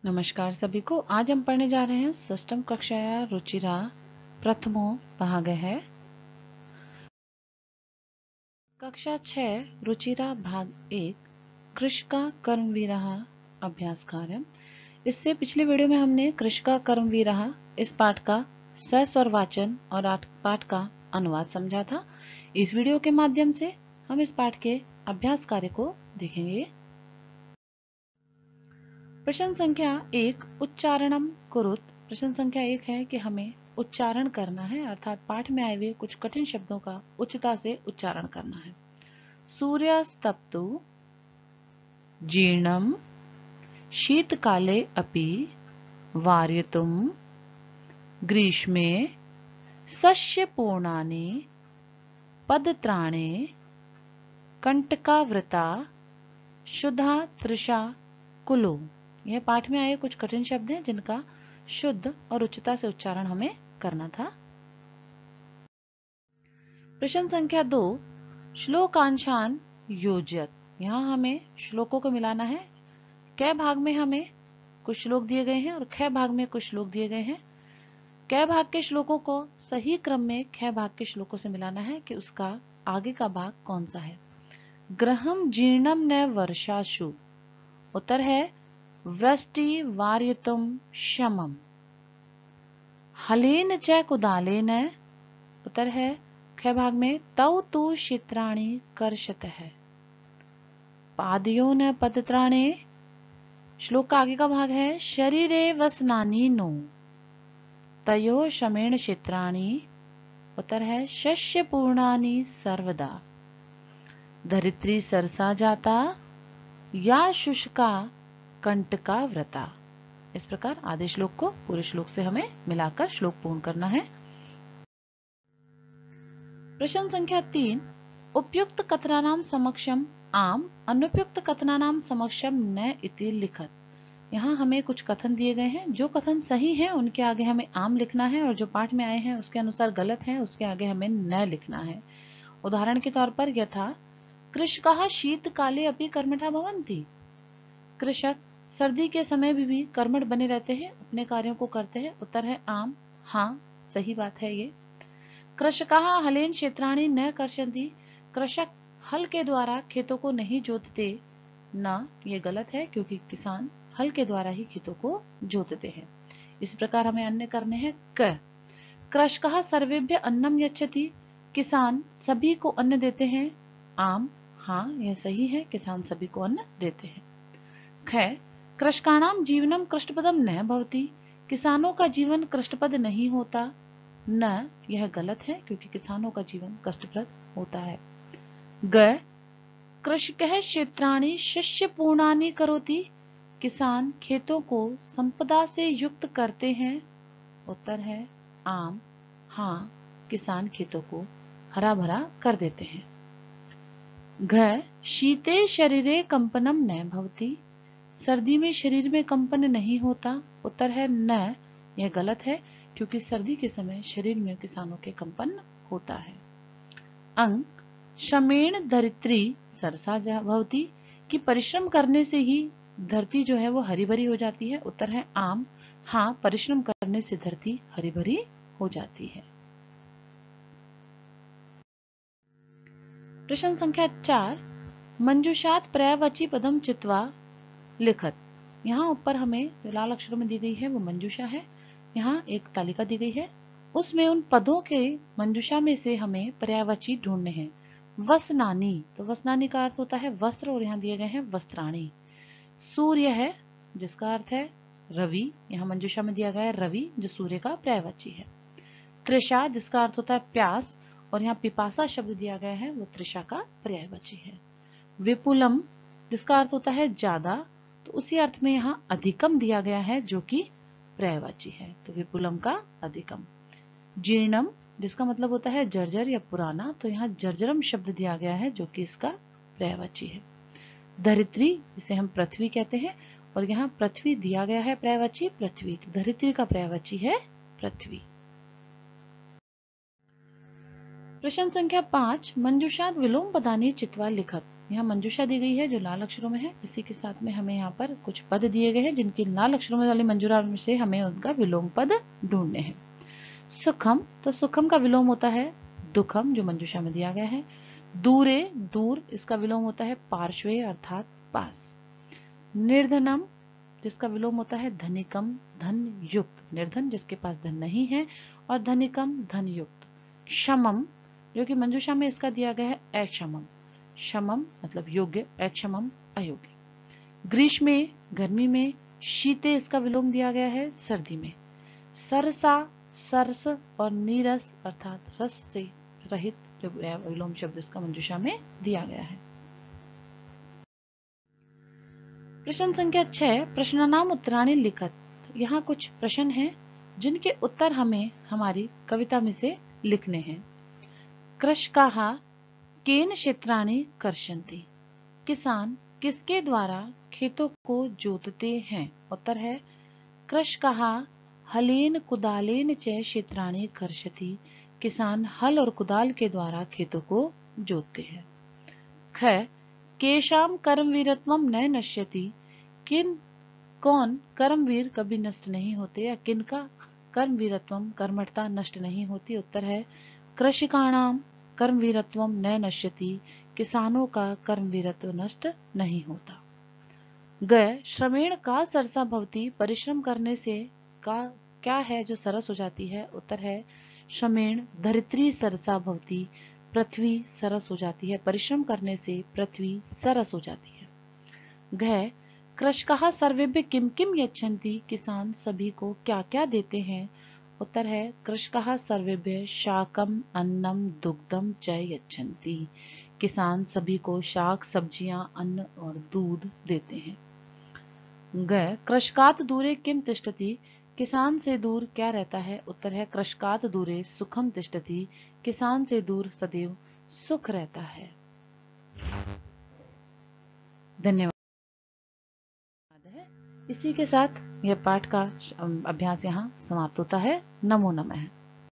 नमस्कार सभी को। आज हम पढ़ने जा रहे हैं षष्ठम कक्षाया रुचिरा प्रथमो भाग है कक्षा 6 रुचिरा भाग 1 कृषका कर्मवीरः अभ्यास कार्यम। इससे पिछले वीडियो में हमने कृषका कर्मवीरः इस पाठ का सस्वर वाचन और पाठ का अनुवाद समझा था। इस वीडियो के माध्यम से हम इस पाठ के अभ्यास कार्य को देखेंगे। प्रश्न संख्या 1 उच्चारणम कुरुत। प्रश्न संख्या 1 है कि हमें उच्चारण करना है, अर्थात पाठ में आए हुए कुछ कठिन शब्दों का उच्चता से उच्चारण करना है। सूर्यस्तप्तु जीर्णम शीतकाले अपि वार्यतुम ग्रीष्मे सस्यपूर्णानि पदत्राणे कंटकावृता शुद्धा तृषा कुलो। यह पाठ में आए कुछ कठिन शब्द हैं जिनका शुद्ध और उच्चता से उच्चारण हमें करना था। प्रश्न संख्या 2 श्लोकांशान योजयत। यहाँ हमें श्लोकों को मिलाना है। क भाग में हमें कुछ श्लोक दिए गए हैं और ख भाग में कुछ श्लोक दिए गए हैं। क भाग के श्लोकों को सही क्रम में ख भाग के श्लोकों से मिलाना है कि उसका आगे का भाग कौन सा है। ग्रहम जीर्णम न वर्षाशु। उत्तर है वृष्टि वार्यतुम शमम। हलेन च कुदालेन। उत्तर है ख भाग में तौ तु शित्राणि कर्षतः। पादयो न पदत्राणे। श्लोक का आगे का भाग है शरीरे वसनानि नो तयो शमेण शित्राणि। उत्तर है शस्य पूर्णानि सर्वदा। धरित्री सरसा जाता या शुष्का कंटका व्रता। इस प्रकार आधे श्लोक को पूरे श्लोक से हमें मिलाकर श्लोक पूर्ण करना है। प्रश्न संख्या 3 उपयुक्त कथनानाम समक्षम आम अनुपयुक्त कथनानाम समक्षम न इति लिखत। यहाँ हमें कुछ कथन दिए गए हैं। जो कथन सही है उनके आगे हमें आम लिखना है और जो पाठ में आए हैं उसके अनुसार गलत है उसके आगे हमें न लिखना है। उदाहरण के तौर पर यथा कृषकाः शीतकाले अपि कर्मठा भवन्ति। कृषक सर्दी के समय भी कर्मठ बने रहते हैं, अपने कार्यों को करते हैं। उत्तर है आम। हाँ, सही बात है ये। कृषकाः हलेन क्षेत्राणि न कर्षन्ति। कृषक हल के द्वारा खेतों को नहीं जोतते। न, ये गलत है क्योंकि किसान हल के द्वारा ही खेतों को जोतते हैं। इस प्रकार हमें अन्य करने हैं। क कृषकाः सर्वेभ्य अन्नम यच्छति। किसान सभी को अन्न देते हैं। आम। हाँ, यह सही है, किसान सभी को अन्न देते हैं। ख कृषकाणाम जीवनम कष्टप्रदम न भवति। किसानों का जीवन कष्टप्रद नहीं होता। न, यह गलत है क्योंकि किसानों का जीवन कष्टप्रद होता है। ग कृषकः क्षेत्राणि शस्यपूर्णानि करोति। किसान खेतों को संपदा से युक्त करते हैं। उत्तर है आम। हाँ, किसान खेतों को हरा भरा कर देते हैं। घ शीते शरीरे कंपनम न भवति। सर्दी में शरीर में कंपन नहीं होता। उत्तर है न, यह गलत है क्योंकि सर्दी के समय शरीर में किसानों के कंपन होता है। अंग श्रमेण धरित्री सरसा भवति। कि परिश्रम करने से ही धरती जो है वो हरी भरी हो जाती है। उत्तर है आम। हाँ, परिश्रम करने से धरती हरी भरी हो जाती है। प्रश्न संख्या 4 मंजूषात पर्यायवाची पदम चित्वा लिखत। यहाँ ऊपर हमें जो लाल अक्षरों में दी गई है वो मंजूषा है। यहाँ एक तालिका दी गई है, उसमें उन पदों के मंजूषा में से हमें पर्यायवाची ढूंढने हैं। वसनानी, तो वसनानी का अर्थ होता है वस्त्र और यहाँ दिए गए हैं वस्त्राणी। सूर्य है जिसका अर्थ है रवि, यहाँ मंजूषा में दिया गया है रवि जो सूर्य का पर्यायवाची है। तृषा जिसका अर्थ होता है प्यास और यहाँ पिपासा शब्द दिया गया है वो तृषा का पर्यायवाची है। विपुलम जिसका अर्थ होता है ज्यादा, तो उसी अर्थ में यहाँ अधिकम दिया गया है जो कि पर्यायवाची है, तो विपुलम का अधिकम। जीर्णम जिसका मतलब होता है जर्जर या पुराना, तो यहाँ जर्जरम शब्द दिया गया है जो कि इसका पर्यायवाची है। धरित्री जिसे हम पृथ्वी कहते हैं और यहाँ पृथ्वी दिया गया है पर्यायवाची पृथ्वी, तो धरित्री का पर्यायवाची है पृथ्वी। प्रश्न संख्या 5 मंजूषात विलोम पदानि चित्वा लिखत। यहाँ मंजूषा दी गई है जो लाल अक्षरों में है। इसी के साथ में हमें यहाँ पर कुछ पद दिए गए हैं जिनकी लाल अक्षरों में वाली मंजूषा में से हमें उनका विलोम पद ढूंढने हैं। सुखम, तो सुखम का विलोम होता है दुखम जो मंजूषा में दिया गया है। दूरे, दूर, इसका विलोम होता है पार्श्वे अर्थात पास। निर्धनम, जिसका विलोम होता है धनिकम धन युक्त, निर्धन जिसके पास धन नहीं है, और धनिकम धन युक्त। क्षमम, जो कि मंजूषा में इसका दिया गया है अक्षमम, क्षमम मतलब योग्य, अक्षमम अयोग्य। ग्रीष्मे, गर्मी में। शीते, इसका विलोम दिया गया है सर्दी में। सरसा, सरस, और नीरस अर्थात रस से रहित जो विलोम शब्द इसका मंजूषा में दिया गया है। प्रश्न संख्या 6, प्रश्नानाम उत्तराणि लिखत। यहाँ कुछ प्रश्न हैं जिनके उत्तर हमें हमारी कविता में से लिखने हैं। कृषकाः केन क्षेत्राणि कर्षन्ति, किसान किसके द्वारा खेतों को जोतते हैं। उत्तर है कृषकाः हलेन कुदालेन च क्षेत्राणि कर्षति, किसान हल और कुदाल के द्वारा खेतों को जोतते हैं। ख केशाम कर्मवीरत्वम न नश्यति, कौन कर्मवीर कभी नष्ट नहीं होते, या किनका कर्मवीरत्वम कर्मठता नष्ट नहीं होती। उत्तर है कृषकाणाम कर्मवीरत्वम न नश्यति, किसानों का कर्मवीरत्व नष्ट नहीं होता। ग श्रमेण का सरसा भवति, परिश्रम करने से का क्या है जो सरस हो जाती है। उत्तर है श्रमेण धरित्री सरसा भवति, पृथ्वी सरस हो जाती है, परिश्रम करने से पृथ्वी सरस हो जाती है। घ कृषकाः सर्वेभ्यः किम किम यच्छन्ति, किसान सभी को क्या क्या देते हैं। उत्तर है कृषकाः सर्वेभ्यः शाकम अन्नम दुग्धम च यच्छन्ति, किसान सभी को शाक सब्जियां अन्न और दूध देते हैं। ग कृषकात् दूरे किम तिष्ठति, किसान से दूर क्या रहता है। उत्तर है कृषकात् दूरे सुखम तिष्ठति, किसान से दूर सदैव सुख रहता है। धन्यवाद। इसी के साथ यह पाठ का अभ्यास यहाँ समाप्त होता है। नमो नमः।